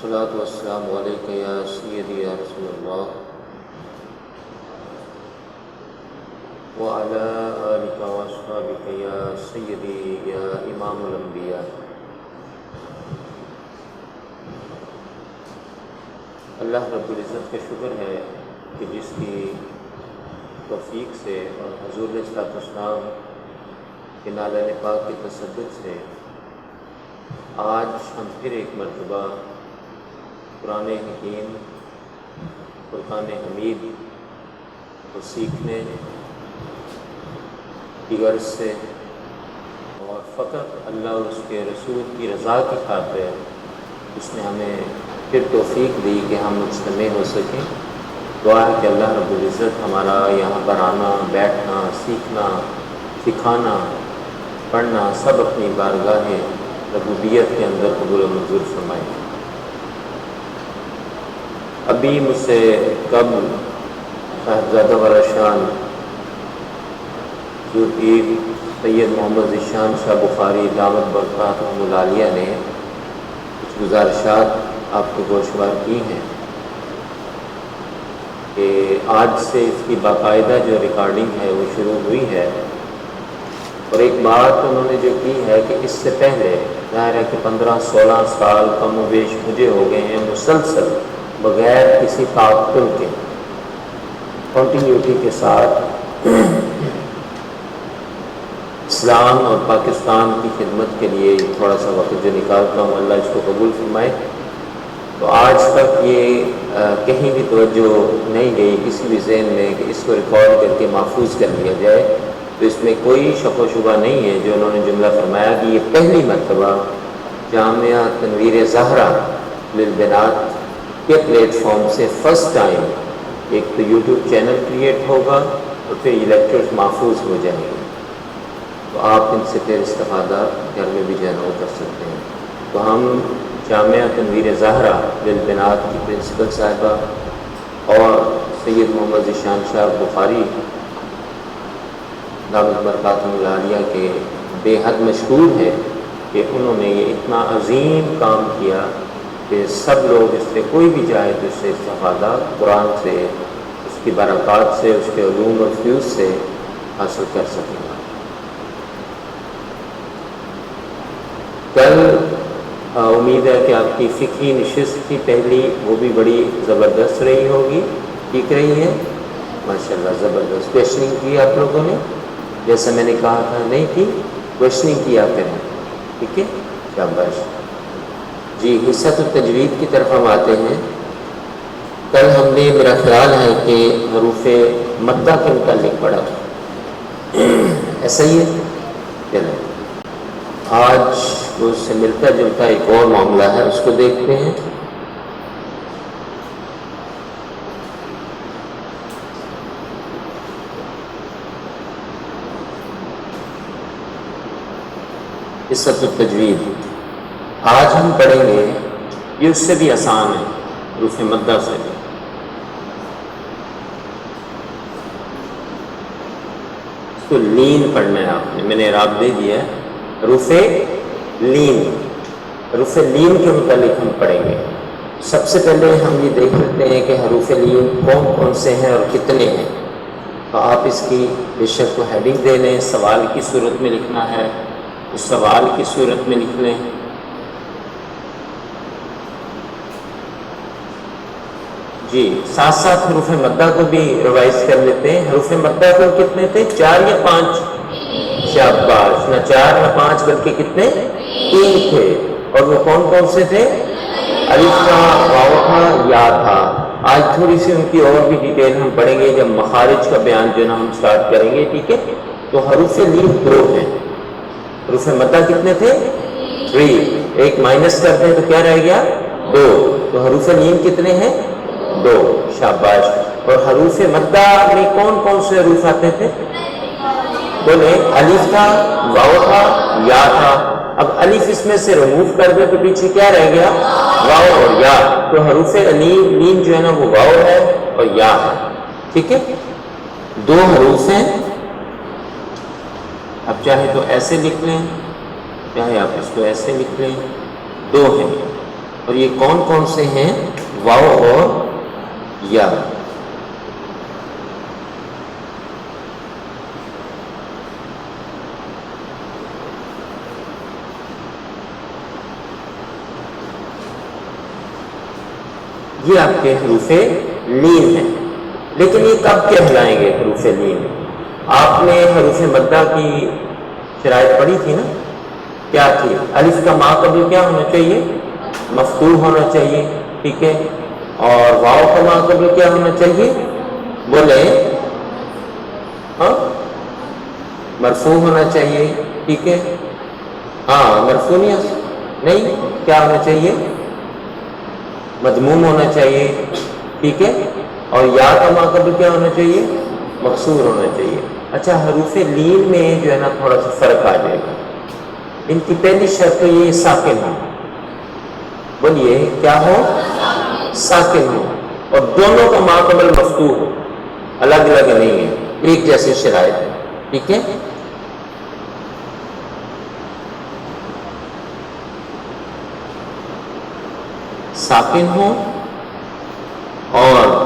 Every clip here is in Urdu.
والصلاة والسلام علیک یا سیدی یا رسول اللہ وعلی آلک واصحابک یا سیدی یا امام الانبیاء۔ اللہ رب العزت کا شکر ہے کہ جس کی توفیق سے اور حضور علیہ السلام کے نالہ پاک کے تصدق سے آج ہم پھر ایک مرتبہ قرآن حکیم فرقان حمید کو سیکھنے کی غرض سے اور فقط اللہ اور اس کے رسول کی رضا کی خاطر اس نے ہمیں پھر توفیق دی کہ ہم مجتمع ہو سکیں۔ دعا ہے کہ اللہ رب العزت ہمارا یہاں پر آنا، بیٹھنا، سیکھنا، سکھانا، پڑھنا سب اپنی بارگاہ ربوبیت کے اندر قبول و منظور فرمائے۔ ابھی مجھ سے قبل صاحبزادہ والا شان جو پیر سید محمد ذیشان شاہ بخاری دامت برکاتہم العالیہ نے کچھ گزارشات آپ کو گوشوار کی ہیں کہ آج سے اس کی باقاعدہ جو ریکارڈنگ ہے وہ شروع ہوئی ہے، اور ایک بات انہوں نے جو کی ہے کہ اس سے پہلے ظاہر ہے کہ 15-16 سال کم و بیش مجھے ہو گئے ہیں مسلسل بغیر کسی تعطل کے کنٹینیوٹی کے ساتھ اسلام اور پاکستان کی خدمت کے لیے تھوڑا سا وقت جو نکالتا ہوں، اللہ اس کو قبول فرمائے۔ تو آج تک یہ کہیں بھی توجہ نہیں گئی کسی بھی ذہن میں کہ اس کو ریکارڈ کر کے محفوظ کر لیا جائے، تو اس میں کوئی شک و شبہ نہیں ہے جو انہوں نے جملہ فرمایا کہ یہ پہلی مرتبہ جامعہ تنویر زہرا للبنات کے پلیٹ فارم سے فرسٹ ٹائم ایک تو یوٹیوب چینل کریٹ ہوگا اور پھر یہ لیکچرز محفوظ ہو جائیں گے، تو آپ ان سے پھر استفادہ گھر میں بھی جانا کر سکتے ہیں۔ تو ہم جامعہ تنویر زہرا للبنات کی پرنسپل صاحبہ اور سید محمد ذیشان شاہ بخاری دامت برکاتہم العالیہ کے بے حد مشکور ہے کہ انہوں نے یہ اتنا عظیم کام کیا کہ سب لوگ اس سے کوئی بھی جائے تو اس سے استفادہ قرآن سے، اس کی برکات سے، اس کے علوم اور فیوز سے حاصل کر سکیں گا۔ کل امید ہے کہ آپ کی فقہی نشست کی پہلی وہ بھی بڑی زبردست رہی ہوگی، ٹھیک رہی ہے ماشاءاللہ، زبردست۔ کویشچننگ کی آپ لوگوں نے جیسا میں نے کہا تھا؟ نہیں کی؟ کویشچننگ کیا کریں، ٹھیک ہے، شاباش جی۔ حصۃ التجوید کی طرف ہم آتے ہیں۔ کل ہم نے میرا خیال ہے کہ حروف مدہ کے متعلق پڑھا، ایسا ہی ہے؟ چلیں آج اس سے ملتا جلتا ایک اور معاملہ ہے، اس کو دیکھتے ہیں۔ حصۃ التجوید آج ہم پڑھیں گے، یہ اس سے بھی آسان ہے، حروف مدہ سے بھی۔ اس کو لین پڑھنا ہے آپ نے، میں نے اعراب دے دیا ہے، حروف لین۔ حروف لین کے متعلق ہم پڑھیں گے۔ سب سے پہلے ہم یہ دیکھ لیتے ہیں کہ حروف لین کون کون سے ہیں اور کتنے ہیں۔ تو آپ اس کی بے شک کو ہیڈنگ دے لیں، سوال کی صورت میں لکھنا ہے تو سوال کی صورت میں لکھ لیں۔ جی ساتھ ساتھ حروف مدہ کو بھی ریوائز کر لیتے ہیں۔ حروف مدہ کو کتنے تھے؟ 4 یا 5؟ شاباش، نہ 4 نہ 5 بلکہ کتنے؟ 3 تھے، اور وہ کون کون سے تھے؟ الف تھا، واو تھا، یا تھا۔ آج تھوڑی سی ان کی اور بھی ڈیٹیل ہم پڑھیں گے جب مخارج کا بیان جو نا ہم سٹارٹ کریں گے، ٹھیک ہے۔ تو حروف لین 2 ہیں، حروف مدہ کتنے تھے؟ 3، ایک مائنس کر دیں تو کیا رہ گیا؟ 2، تو حروف لین کتنے ہیں؟ 2، شاباش۔ اور حروف مدہ میں کون کون سے حروف آتے تھے؟ بولیں، الف تھا، واو تھا، یا تھا۔ اب الف اس میں سے ریموو کر دے تو پیچھے کیا رہ گیا؟ واو اور یا۔ تو حروف لین جو ہے نا وہ واو ہے اور یا ہے، ٹھیک ہے۔ 2 حروف ہیں، اب چاہے تو ایسے لکھ لیں، چاہے آپ اس کو ایسے لکھ لیں، 2 ہیں۔ اور یہ کون کون سے ہیں؟ واو اور یا۔ یہ آپ کے حروف لین ہیں، لیکن یہ کب کہلائیں گے حروف لین؟ آپ نے حروف مدہ کی شرائط پڑھی تھی نا، کیا تھی؟ الف کا ما قبل کیا ہونا چاہیے؟ مفتوح ہونا چاہیے، ٹھیک ہے، اور واو کا ما قبل کیا ہونا چاہیے؟ بولے ہاں، مرفوع ہونا چاہیے، ٹھیک ہے، ہاں مرفوع نہیں، کیا ہونا چاہیے؟ مضموم ہونا چاہیے، ٹھیک ہے، اور یا کا ما قبل کیا ہونا چاہیے؟ مکسور ہونا چاہیے۔ اچھا، حروف لین میں جو ہے نا تھوڑا سا فرق آ جائے گا۔ ان کی پہلی شرط تو یہ ساکن ہو، بولیے کیا ہو؟ ساکن ہو، اور دونوں کا ما قبل مفتوح ہو، الگ الگ نہیں ہے، ایک جیسی شرائط ہے، ٹھیک ہے۔ ساکن ہو اور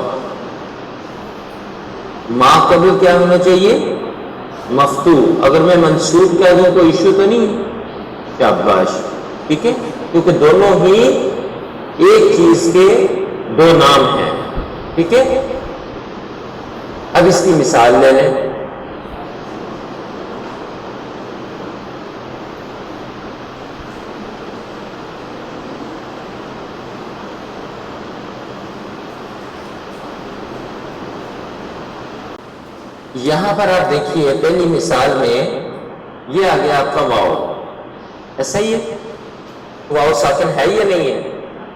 ما قبل کیا ہونا چاہیے؟ مفتوح۔ اگر میں منصوب کہہ دوں تو ایشو تو نہیں؟ شاباش، ٹھیک ہے، کیونکہ دونوں ہی ایک چیز کے دو نام ہیں، ٹھیک ہے۔ اب اس کی مثال لے لیں۔ یہاں پر آپ دیکھیے پہلی مثال میں یہ آ گیا آپ کا واو، ایسا ہی ہے، واو ساکن ہے یا نہیں ہے؟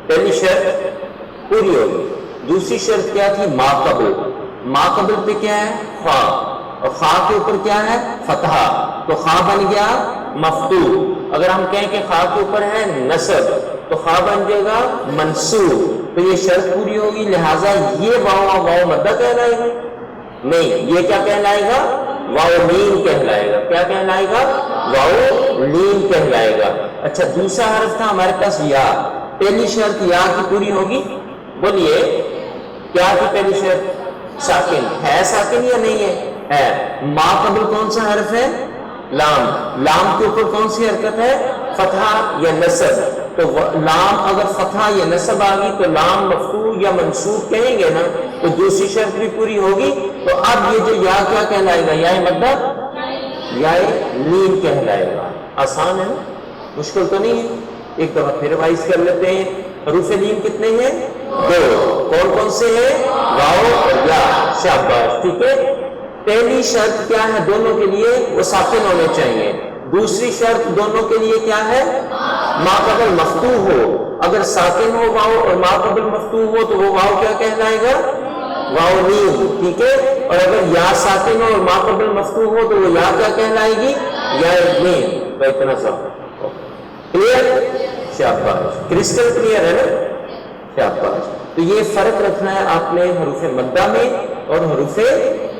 پہلی شرط پوری ہوگی۔ دوسری شرط کیا تھی؟ ما قبل۔ ما قبل پہ کیا ہے؟ خا، اور خا کے اوپر کیا ہے؟ فتحہ، تو خا بن گیا مفتوح۔ اگر ہم کہیں کہ خا کے اوپر ہے نصب تو خا بن جائے گا منصوب، تو یہ شرط پوری ہوگی، لہٰذا یہ واو مدہ کہلائے گا؟ نہیں، یہ کیا کہلائے گا؟ واو لین کہلائے گا۔ کیا کہلائے گا؟ واو لین کہلائے گا۔ اچھا، دوسرا حرف تھا ہمارے پاس یا، پہلی شرط یا کی پوری ہوگی، بولیے کیا تھی پہلی شرط؟ ساکن ہے، ساکن یا نہیں ہے؟ ما قبل کون سا حرف ہے؟ لام۔ لام کے اوپر کون سی حرکت ہے؟ فتحہ یا نصب، تو لام اگر فتحہ یا نصب آ گئی تو لام مفتوح یا منصوب کہیں گے نا، تو دوسری شرط بھی پوری ہوگی۔ تو اب یہ جو یا کیا کہلائے گا؟ یا مدہ، یا لین کہلائے گا۔ آسان ہے نا، مشکل تو نہیں ہے۔ ایک دفعہ پھر ریوائز کر لیتے ہیں۔ حروف لین کتنے ہیں؟ دو۔ کون کون سے ہیں؟ واو اور یا، شاباش، ٹھیک ہے۔ پہلی شرط کیا ہے دونوں کے لیے؟ وہ ساکن ہونے چاہیے۔ دوسری شرط دونوں کے لیے کیا ہے؟ ما قبل مفتوح ہو۔ اگر ساکن ہو واو اور ما قبل مفتوح ہو تو وہ واو کیا کہلائے گا؟ واو لین، ٹھیک ہے۔ اور اگر یا ساکن ہو اور ما قبل مفتوح ہو تو وہ یا کیا کہلائے گی؟ یا لین۔ تو اتنا سا کلیئر؟ شاباش، کرسٹل کلیئر ہے نا؟ شاباش۔ تو یہ فرق رکھنا ہے آپ نے حروف مدہ میں اور حروف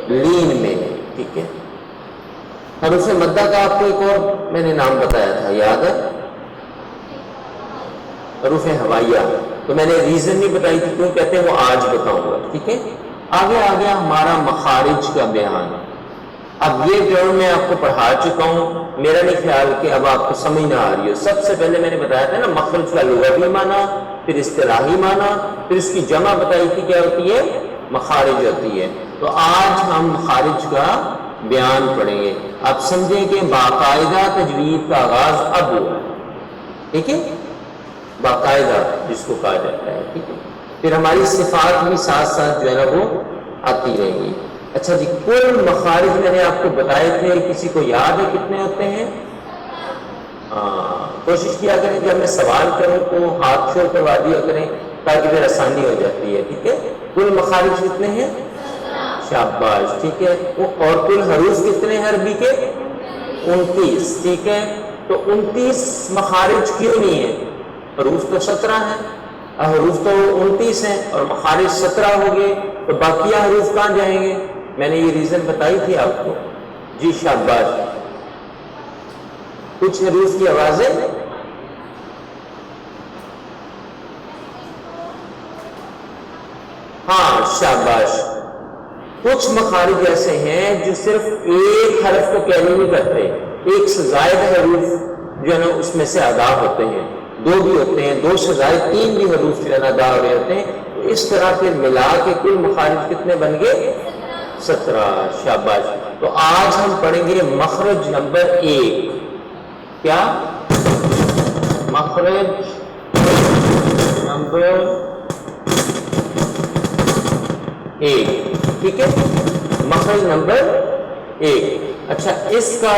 لین میں، ٹھیک ہے۔ حروف مدہ کا آپ کو ایک اور میں نے نام بتایا تھا، یاد ہے؟ حروف ہوائیہ۔ تو میں نے ریزن نہیں بتائی تھی کیوں کہتے ہیں، وہ آج بتاؤں گا، ٹھیک ہے۔ آگے آ گیا ہمارا مخارج کا بیان۔ اب یہ ٹرم میں آپ کو پڑھا چکا ہوں، میرا نہیں خیال کہ اب آپ کو سمجھ نہ آ رہی ہو۔ سب سے پہلے میں نے بتایا تھا نا مخرج کا لغوی معنی، پھر اصطلاحی معنی، پھر اس کی جمع بتائی تھی کیا ہوتی ہے؟ مخارج ہوتی ہے۔ تو آج ہم مخارج کا بیان پڑھیں گے۔ آپ سمجھیں کہ باقاعدہ تجوید کا آغاز اب ہوا، ٹھیک ہے، باقاعدہ جس کو کہا جاتا ہے، ٹھیک ہے۔ پھر ہماری صفات بھی ساتھ ساتھ جو ہے نا وہ آتی رہیں گی۔ اچھا جی، کل مخارج میں نے آپ کو بتائے تھے، کسی کو یاد ہے کتنے ہوتے ہیں؟ کوشش کیا کریں جب میں سوال کروں تو ہاتھ شور کروا دیا کریں تاکہ پھر آسانی ہو جاتی ہے، ٹھیک ہے۔ کل مخارج کتنے ہیں؟ شاباش، ٹھیک ہے۔ اور کل حروف کتنے ہیں عربی کے؟ 29، ٹھیک ہے۔ تو 29 مخارج کیوں نہیں ہے؟ حروف تو 17 ہیں، حروف تو 29 ہیں اور مخارج 17 ہو گئے، تو باقیہ حروف کہاں جائیں گے؟ میں نے یہ ریزن بتائی تھی آپ کو، جی شاباش۔ کچھ حروف کی آوازیں ہاں شاباش. کچھ مخارج ایسے ہیں جو صرف ایک حرف کو کیری نہیں کرتے, ایک سے زائد حروف جو ہے نا اس میں سے ادا ہوتے ہیں, دو بھی ہوتے ہیں, دو سے زائد تین بھی حروف جو ہے نا ادا ہو رہے ہوتے ہیں. تو اس طرح پھر ملا کے کل مخارج کتنے بن گئے؟ 17. شاباش. تو آج ہم پڑھیں گے مخرج نمبر 1. کیا؟ مخرج نمبر 1. ٹھیک ہے, مخرج نمبر 1. اچھا, اس کا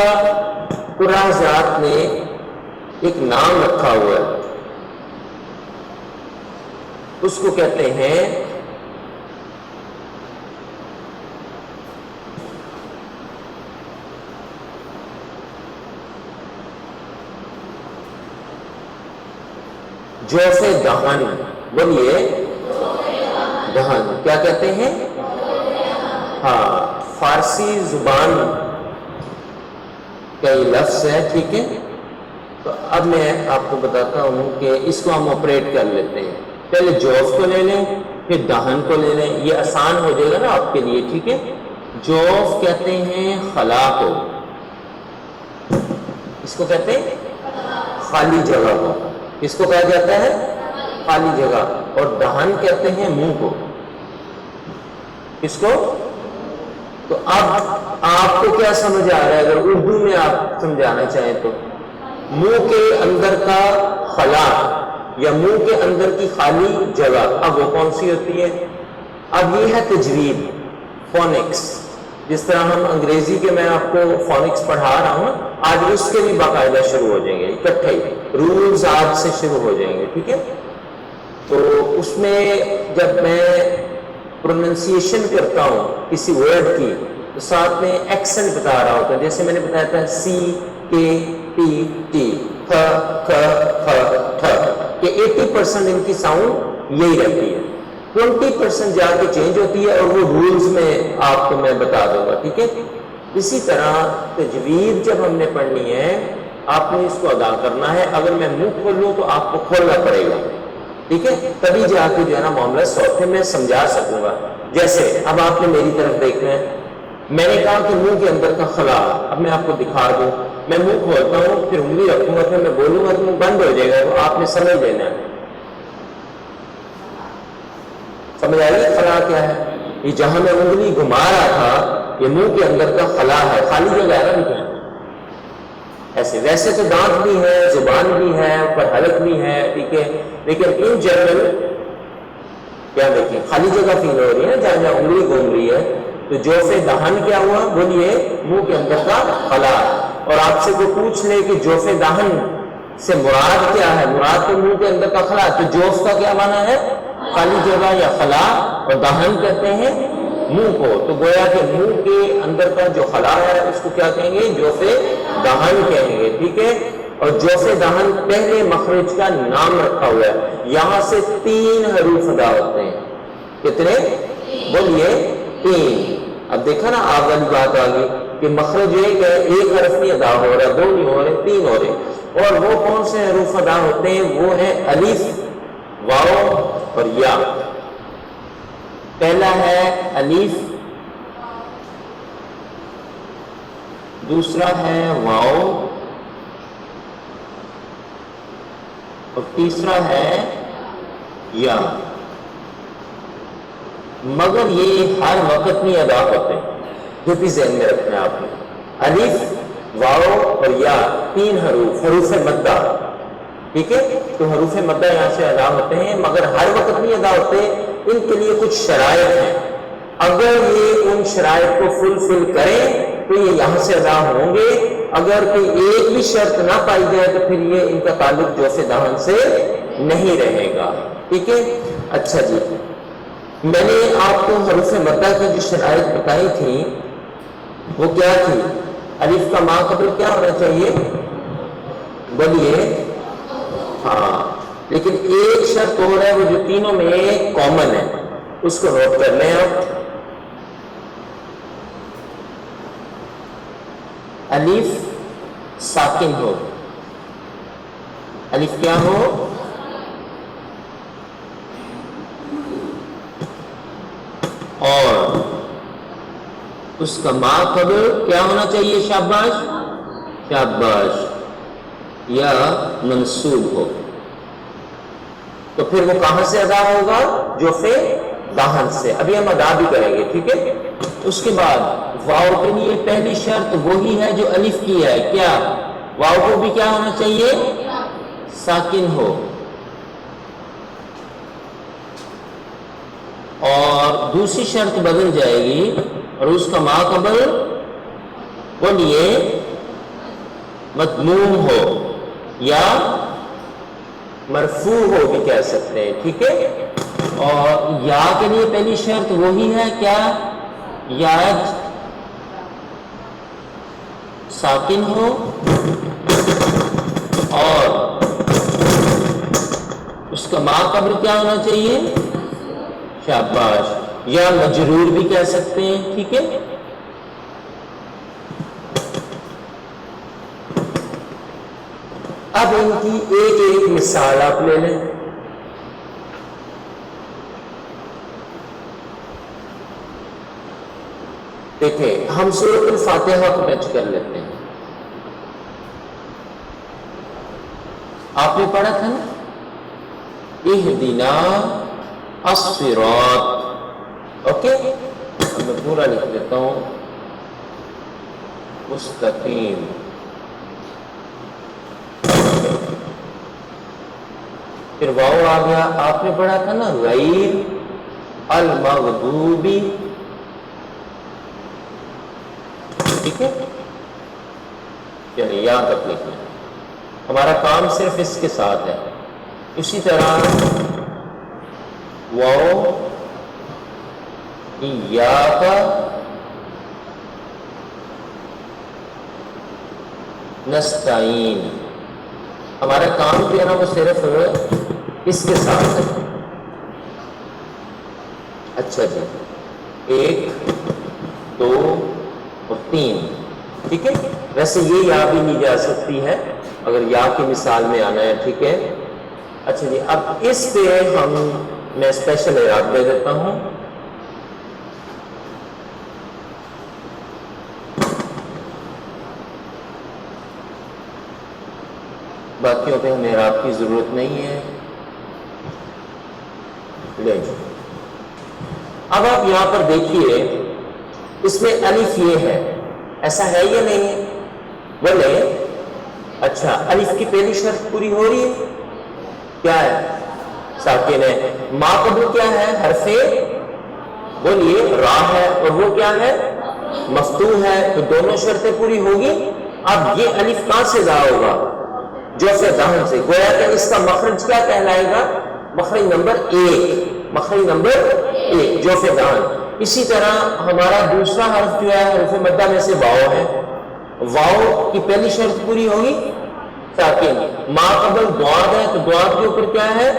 قرآن حضرات نے ایک نام رکھا ہوا ہے, اس کو کہتے ہیں جوف دہن. بولیے دہن. کیا کہتے ہیں؟ ہاں, فارسی زبان کا یہ لفظ ہے. ٹھیک ہے, تو اب میں آپ کو بتاتا ہوں کہ اس کو ہم آپریٹ کر لیتے ہیں. پہلے جوف کو لے لیں, پھر دہن کو لے لیں, یہ آسان ہو جائے گا نا آپ کے لیے. ٹھیک ہے, جوف کہتے ہیں خلا کو, اس کو کہتے ہیں خالی جگہ کو. اس کو کہا جاتا ہے خالی جگہ. اور دہن کہتے ہیں منہ کو. اس کو تو اب آپ کو کیا سمجھ آ رہا ہے اگر اردو میں آپ سمجھانا چاہیں تو؟ منہ کے اندر کا خلا یا منہ کے اندر کی خالی جگہ, اب وہ کون سی ہوتی ہے؟ اب یہ ہے تجوید, فونکس. جس طرح ہم انگریزی کے میں آپ کو فونکس پڑھا رہا ہوں, آج اس کے بھی باقاعدہ شروع ہو جائیں گے اکٹھے, رولز آج سے شروع ہو جائیں گے. ٹھیک ہے, تو اس میں جب میں پروننسیشن کرتا ہوں کسی ورڈ کی تو ساتھ میں ایکسنٹ بتا رہا ہوتا ہے. جیسے میں نے بتایا تھا CKTT, کہ 80% ان کی ساؤنڈ یہی رہتی ہے, 20% جا کے چینج ہوتی ہے, اور وہ رولز میں آپ کو میں بتا دوں گا. ٹھیک ہے, اسی طرح تجوید جب ہم نے پڑھنی ہے آپ نے اس کو ادا کرنا ہے. اگر میں منہ کھولوں تو آپ کو کھولنا پڑے گا. ٹھیک ہے, تبھی جا کے جو ہے نا معاملہ سوچے میں سمجھا سکوں گا. جیسے اب آپ نے میری طرف دیکھنا ہے, میں نے کہا کہ منہ کے اندر کا خلا, اب میں آپ کو دکھا دوں. میں منہ کھولتا ہوں, پھر انگلی رکھوں گا, پھر میں بولوں گا تو منہ بند ہو جائے گا, تو آپ نے سمجھ لینا ہے. سمجھ آئیے خلا کیا ہے؟ یہ جہاں میں انگلی گھما رہا تھا یہ منہ کے اندر کا خلا ہے, خالی جگہ ہے نا. ایسے ویسے تو دانت بھی ہے, زبان بھی ہے, اوپر حلق بھی ہے. ٹھیک ہے, لیکن ان جنرل کیا دیکھیں خالی جگہ فیل ہو رہی ہے جہاں جہاں انگلی گھوم رہی ہے. تو جوف دہن کیا ہوا؟ بولیے منہ کے اندر کا خلا. اور آپ سے کوئی پوچھ لے کہ جوف دہن سے مراد کیا ہے, مراد تو منہ کے اندر کا خلا, تو جوف کا کیا معنی ہے؟ خالی جگہ یا خلا, اور دہن کہتے ہیں منہ کو. تو گویا کہ منہ کے اندر کا جو خلا ہے اس کو کیا کہیں گے؟ جوف دہن کہیں گے. ٹھیک ہے, اور جوف دہن پہلے مخرج کا نام رکھا ہوا ہے. یہاں سے 3 حروف ادا ہوتے ہیں. کتنے؟ بولیے 3. اب دیکھا نا آپ والی بات آ گئی کہ مخرج ایک ہے, ایک حرف نہیں ادا ہو رہا, 2 نہیں ہو رہے, 3 ہو رہے. اور وہ کون سے حروف ادا ہوتے ہیں؟ وہ ہے الف, واو اور یا. پہلا ہے الف, دوسرا ہے واو, اور تیسرا ہے یا. مگر یہ ہر وقت نہیں ادا ہوتے, جو بھی ذہن میں رکھنا ہے آپ نے. الف, واو اور یا 3 حروف, حروف مدہ. ٹھیک ہے, تو حروف مدہ یہاں سے ادا ہوتے ہیں, مگر ہر وقت نہیں ادا ہوتے. ان کے لیے کچھ شرائط ہیں. اگر یہ ان شرائط کو فل کریں تو یہ یہاں سے ادا ہوں گے. اگر کوئی ایک بھی شرط نہ پائی جائے تو پھر یہ ان کا تعلق جوف دہن سے نہیں رہے گا. ٹھیک ہے, اچھا جی, میں نے آپ کو حروف مدہ کی جو شرائط بتائی تھی وہ کیا تھی؟ الف کا ما قبل کیا ہونا چاہیے؟ بولیے. ہاں, لیکن ایک شرط اور ہے وہ جو تینوں میں کامن ہے, اس کو نوٹ کر لیں آپ. الف ساکن ہو. الف کیا ہو؟ اور اس کا ما قبل کیا ہونا چاہیے؟ شاباش، شاباش، یا منصوب ہو. تو پھر وہ کہاں سے ادا ہوگا؟ جوف دہن سے. ابھی ہم ادا بھی کریں گے، ٹھیک ہے. اس کے بعد واو کے لیے پہلی شرط وہی ہے جو الف کی ہے. کیا؟ واو کو بھی کیا ہونا چاہیے؟ ساکن ہو. اور دوسری شرط بدل جائے گی اور اس کا ما قبل بولیے مضموم ہو یا مرفوع ہو بھی کہہ سکتے ہیں، ٹھیک ہے. اور یا کے لیے پہلی شرط وہی ہے، کیا؟ یا ساکن ہو اور اس کا ما قبل کیا ہونا چاہیے؟ شاباش، یا مجرور بھی کہہ سکتے ہیں، ٹھیک ہے. اب ان کی ایک ایک مثال آپ لے لیں. دیکھیں، ہم سورۃ الفاتحہ کو ٹچ کر لیتے ہیں. آپ نے پڑھا تھا نا، اہدنا الصراط. اوکے، اب میں پورا لکھ لیتا ہوں، مستقیم. پھر واو آ گیا. آپ نے پڑھا تھا نا غیر المغضوب. ٹھیک ہے، چلیے یہاں تک لکھنا. ہمارا کام صرف اس کے ساتھ ہے. اسی طرح واو ایاک نستعین. ہمارا کام جو ہے نا وہ صرف اس کے ساتھ ہے. اچھا جی، 1 2 اور 3. ٹھیک ہے. ویسے یہ یا بھی لی جا سکتی ہے اگر یا کی مثال میں آنا ہے، ٹھیک ہے. اچھا جی، اب اس پہ میں اسپیشل اعراب دے دیتا ہوں. باقیوں پہ ہمیں اعراب کی ضرورت نہیں ہے. لے جی، اب آپ یہاں پر دیکھیے، اس میں الف یہ ہے، ایسا ہے یا نہیں ہے؟ بولے. اچھا، الف کی پہلی شرط پوری ہو رہی ہے، کیا ہے؟ ساکن ہے. ما قبل کیا ہے؟ حرف بولیے را ہے، اور وہ کیا ہے؟ مفتوح ہے. تو دونوں شرطیں پوری ہوگی. اب یہ الف کہاں سے ادا ہوگا؟ جوف دہن سے. گویا کہ اس کا مخرج کیا کہلائے گا؟ مخرج نمبر 1. مخرج نمبر 1 جوف دہن. اسی طرح ہمارا دوسرا حرف جو ہے حروف مدہ میں سے واو ہے. واو کی پہلی شرط پوری ہوگی، ساکن. ما قبل ضاد ہے، تو ضاد کے اوپر کیا ہے؟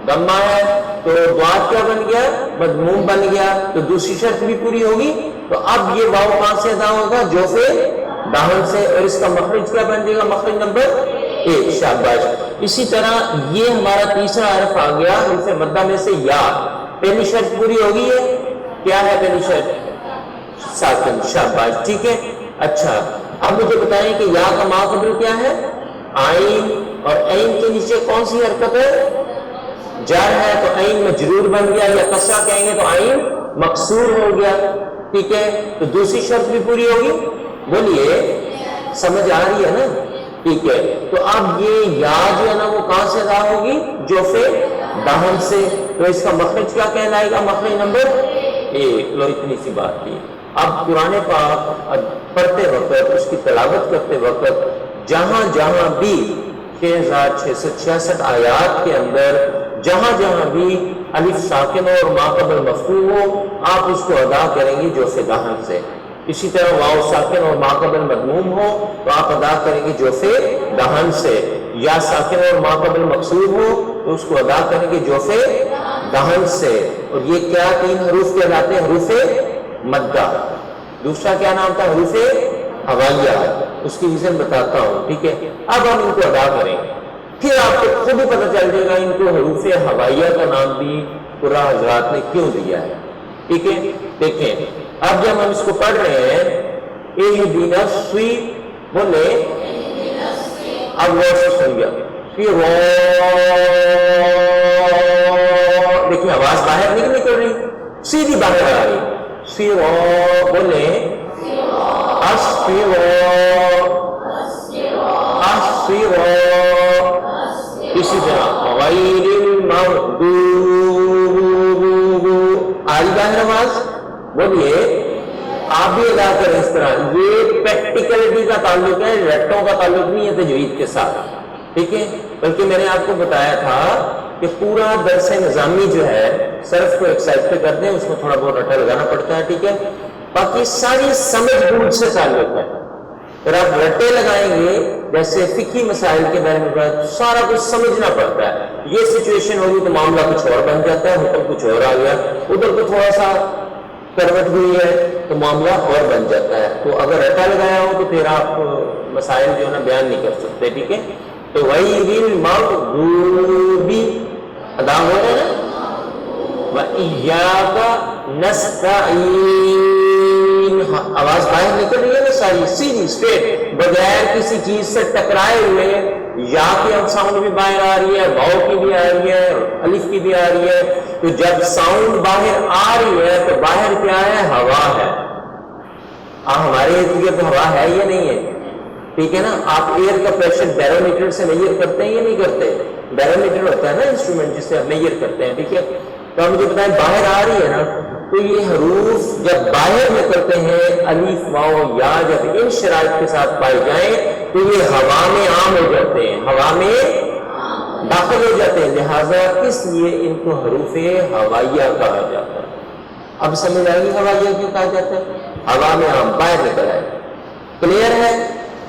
ضمہ ہے. تو ضاد کیا بن گیا؟ مضموم بن گیا. تو دوسری شرط بھی پوری ہوگی. تو اب یہ واو کہاں سے ادا ہوگا؟ جوف دہن سے. اور اس کا مخرج کیا بن جائے گا؟ مخرج نمبر 1. شاباش. اسی طرح یہ ہمارا تیسرا حرف آ گیا حروف مدہ میں سے یا. پہلی شرط پوری ہوگی ہے، کیا ہے پہلی شرط؟ ساکن. شاباش، ٹھیک ہے. اچھا، اب مجھے بتائیں کہ یا کا ما قبل کیا ہے؟ عین. اور عین کے نیچے کون سی حرکت ہے؟ جر ہے. تو عین مجرور بن گیا، یا کسرہ کہیں گے تو عین مکسور ہو گیا. ٹھیک ہے. تو دوسری شرط بھی پوری ہوگی. بولیے، سمجھ آ رہی ہے نا؟ ٹھیک ہے. تو اب یہ یا جو ہے نا وہ کہاں سے ادا ہوگی؟ جوف دہن سے. تو اس کا مخرج کیا کہلائے گا؟ مخرج نمبر 1. لو اتنی سی بات کی. اب قرآن پاک پڑھتے وقت، اس کی تلاوت کرتے وقت جہاں جہاں بھی 6666 آیات کے اندر جہاں جہاں بھی الف ساکن ہو اور ما قبل مفتوح ہو، آپ اس کو ادا کریں گے جوف دہن سے. اسی طرح واو ساکن اور ما قبل مضموم ہو تو آپ ادا کریں گے جوف دہن سے. یا ساکن اور ما قبل مکسور ہو تو اس کو ادا کریں گے جوف دہن سے. اور یہ کیا 3 حروف کہلاتے ہیں؟ حروف مدہ. دوسرا کیا نام تھا؟ حروف ہوائیہ. اس کی ریزن بتاتا ہوں، ٹھیک ہے. اب ہم ان کو ادا کریں گے، پھر آپ کو خود ہی پتہ چل جائے گا ان کو حروف ہوائیہ کا نام بھی قرآن حضرات نے کیوں دیا ہے. ٹھیک ہے. دیکھیں اب جب ہم اس کو پڑھ رہے ہیں اہدنا سی بولے اب وہ سن گیا دیکھیں آواز باہر نہیں نکل رہی سیدھی باہر آ رہی سی بولے اسی طرح غیر المغضوب آج باہر آواز بولیے آپ بھی ادا کریں اس طرح. یہ پریکٹیکلٹی کا تعلق ہے رٹوں کا تعلق نہیں ہے تجوید کے ساتھ ٹھیک ہے. بلکہ میں نے آپ کو بتایا تھا کہ پورا درس نظامی جو ہے صرف کو ایک سائڈ پہ کرتے ہیں اس میں تھوڑا بہت رٹا لگانا پڑتا ہے ٹھیک ہے. باقی ساری سمجھ بوجھ سے تعلق ہے. اگر آپ رٹے لگائیں گے جیسے فقہی مسائل کے بارے میں سارا کچھ سمجھنا پڑتا ہے. یہ سچویشن ہوگی تو معاملہ کچھ اور بن جاتا ہے حکم کچھ اور آ گیا ادھر کو تھوڑا سا کروٹ ہوئی ہے تو معاملہ اور بن جاتا ہے. تو اگر رٹا لگایا ہو تو پھر آپ مسائل جو ہے نا بیان نہیں کر سکتے ٹھیک ہے. تو غیر المغضوب ادا ہو رہا ہے وَإِيَّاكَ نَسْتَعِينُ آواز باہر نکل رہی ہے نا ساری سیدھی اسٹریٹ بغیر کسی چیز سے ٹکرائے ہوئے. یا کی ساؤنڈ بھی باہر آ رہی ہے واؤ کی بھی آ رہی ہے الف کی بھی آ رہی ہے. تو جب ساؤنڈ باہر آ رہی ہے تو باہر کیا ہے ہوا ہے. ہمارے ارد تو ہوا ہے یا نہیں ہے ٹھیک ہے نا. آپ ایئر کا پریشر بیرومیٹر سے میجر کرتے ہیں یا نہیں کرتے. بیرومیٹر ہوتا ہے نا انسٹرومنٹ جس سے آپ میجر کرتے ہیں ٹھیک ہے. تو مجھے بتائیں باہر آ رہی ہے نا تو یہ حروف جب باہر نکلتے ہیں الف واؤ یا جب ان شرائط کے ساتھ پائے جائیں تو یہ ہوا میں عام ہو جاتے ہیں ہوا میں داخل ہو جاتے ہیں. لہٰذا اس لیے ان کو حروف ہوائیہ کہا جاتا ہے. اب سمجھ آئے گی ہوائیہ کیوں کہا جاتا ہے. ہوا میں عام باہر نکل آئے. کلیئر ہے.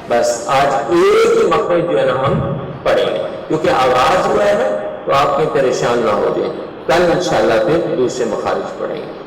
بس آج ایک ہی مخرج جو ہے نا ہم پڑھیں گے کیونکہ آواز جو ہے نا تو آپ کہیں پریشان نہ ہو جائیں. کل انشاءاللہ پھر دوسرے مخارج پڑھیں گے.